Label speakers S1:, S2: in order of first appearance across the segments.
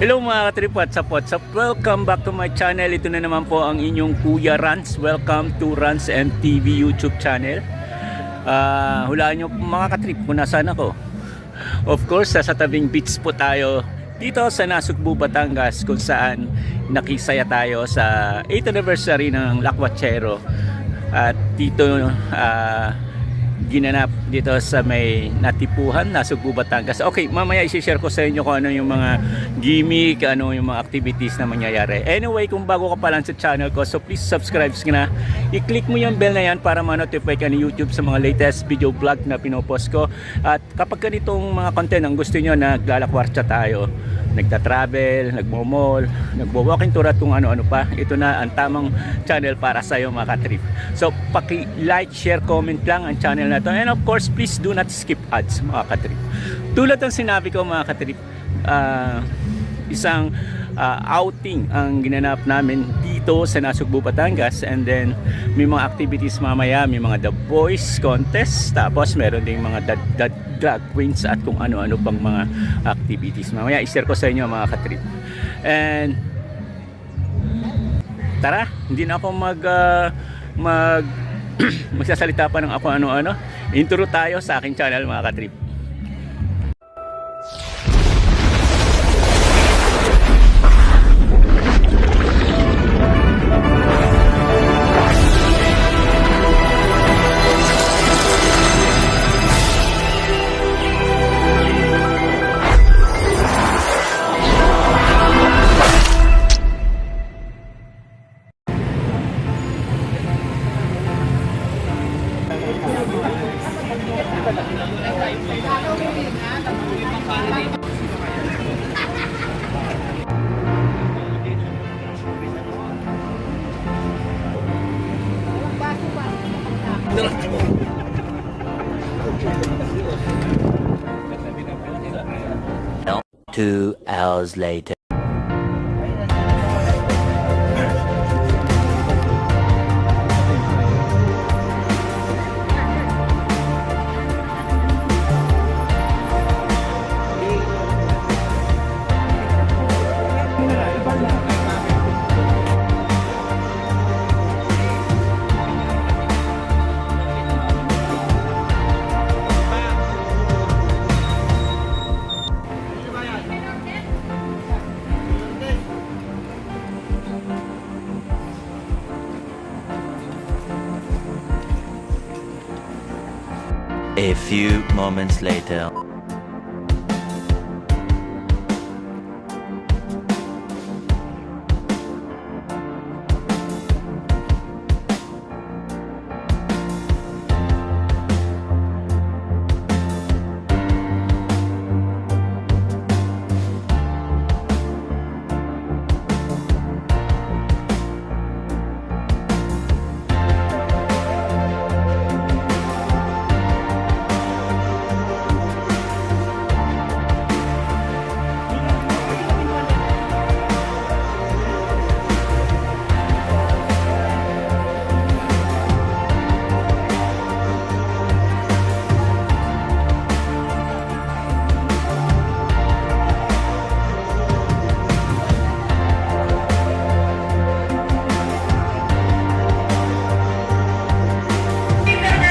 S1: Hello mga katrip, what's up? Welcome back to my channel. Ito na naman po ang inyong Kuya Rans. Welcome to Rans MTV YouTube channel. Hulaan nyo mga katrip kung nasaan ako. Of course, sa tabing beach po tayo dito sa Nasugbu, Batangas, kung saan nakisaya tayo sa 8th anniversary ng Lakwachero. At dito ginanap dito sa may Natipuhan, Nasugbu, Batangas. Okay, mamaya i-share ko sa inyo kung ano yung mga gimmick, ano yung mga activities na mangyayari. Anyway, kung bago ka pa lang sa channel ko, so please subscribe na. I-click mo yung bell na yan para ma-notify ka ni YouTube sa mga latest video vlog na pinopost ko. At kapag ganitong mga content ang gusto nyo, naglalakwartsa tayo, nagta-travel, nagmo-mall, nagbo-walking tour at kung ano-ano pa, ito na ang tamang channel para sa iyo mga katrip. So paki-like, share, comment lang ang channel na to, and of course please do not skip ads mga katrip. Tulad ng sinabi ko mga katrip, isang outing ang ginanap namin dito sa Nasugbu, Batangas, and then may mga activities mamaya, may mga The Voice contest, tapos meron ding mga drag queens at kung ano-ano pang mga activities mamaya i-share ko sa inyo mga katrip. And tara, hindi na ako magsasalita pa ng ako ano-ano. Intro tayo sa aking channel mga katrip.
S2: Two hours later. A few moments later.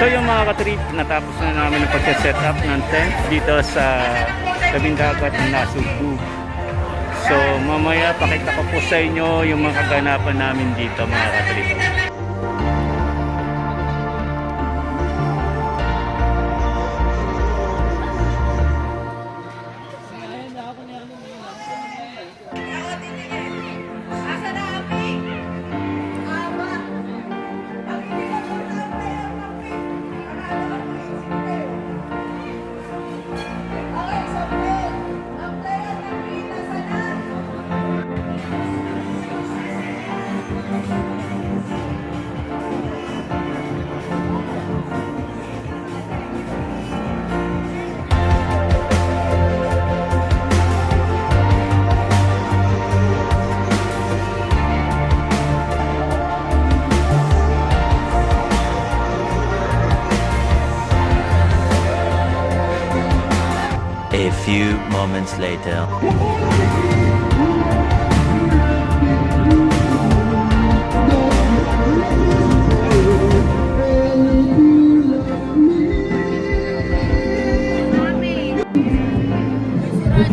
S1: So yung mga katrip, natapos na namin ang pag-set up ng tent dito sa tabing dagat ng Nasugbu. So mamaya pakita ko po sa inyo yung mga kaganapan namin dito mga katrip.
S2: A few moments later. A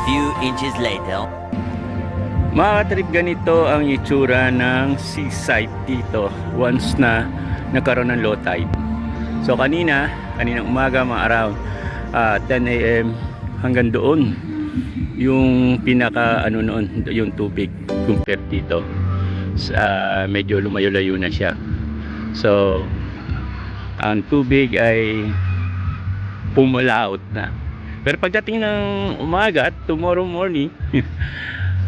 S2: few inches later.
S1: Mga katrip, ganito ang itsura ng seaside dito once na nagkaroon ng low tide. So kaninang umaga mga around 10 a.m. hanggang doon yung pinaka noon yung tubig compared dito sa medyo lumayo-layo na siya. So ang tubig ay pumulaot na. Pero pagdating ng umaga at tomorrow morning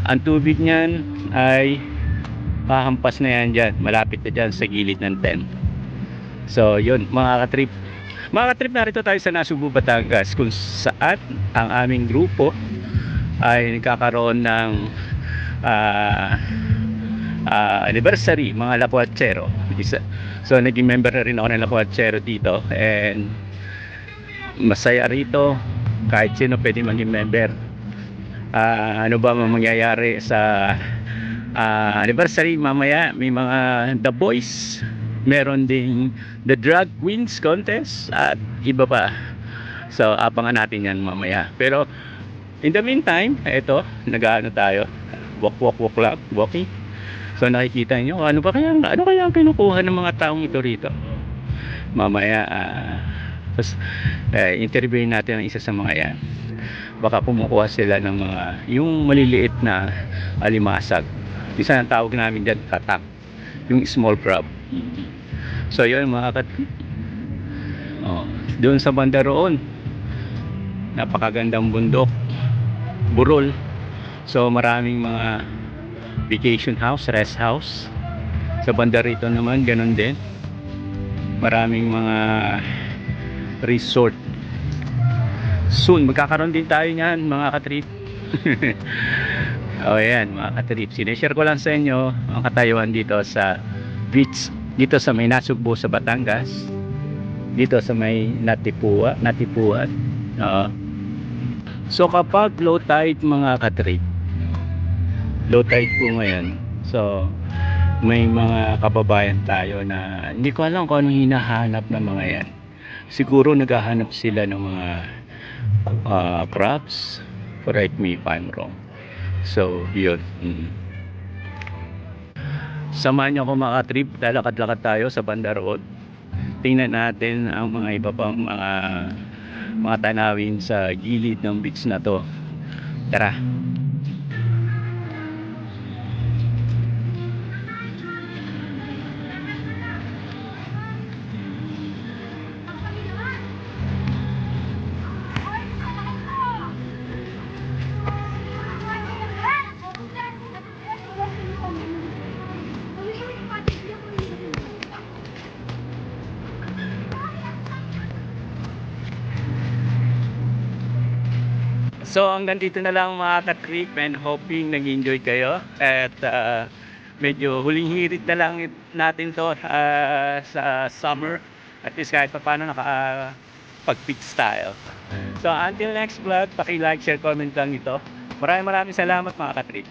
S1: ang tubig niyan ay pahampas na yan dyan, malapit na dyan sa gilid ng tent. So yun mga katrip, narito tayo sa Nasugbu, Batangas, kung saan ang aming grupo ay nagkakaroon ng anniversary, mga Lapuatsero. So naging member na rin ako ng Lapuatsero dito, and masaya rito. Kahit sino pwede maging member. Ano ba mangyayari sa anniversary mamaya? May mga The Boys, meron ding The Drag Queens Contest at iba pa. So abangan natin yan mamaya. Pero in the meantime, eto, nag-ano tayo, walking. So nakikita niyo ano kaya ang kinukuha ng mga taong ito rito. Mamaya interviewin natin ang isa sa mga yan. Baka kumukuha sila ng mga yung maliliit na alimasag. Isa ang tawag namin dyan, katak, yung small crab. So yun mga doon sa banda roon, napakagandang bundok, burol. So maraming mga vacation house, rest house. Sa banda rito naman ganun din, maraming mga resort. Soon magkakaroon din tayo niyan mga katrip. Yan mga katrip, sinishare ko lang sa inyo ang katayuan dito sa beach, dito sa may Nasugbu sa Batangas, dito sa may Natipuan. So kapag low tide mga katrip, low tide po ngayon, so may mga kababayan tayo na hindi ko alam kung anong hinahanap ng mga yan. Siguro naghahanap sila ng mga crabs. Correct me if I'm wrong. So yun. Samahan niyo ako mga trip, lalakad-lakad tayo sa banda road. Tingnan natin ang mga iba pang mga tanawin sa gilid ng beach na to. Tara. So hanggang dito na lang mga ka-trip, and hoping nag-enjoy kayo. At medyo huling hirit na lang natin to sa summer. At least kahit pa paano pag-fix tayo. So until next vlog, paki-like, share, comment lang ito. Maraming salamat mga ka-trip.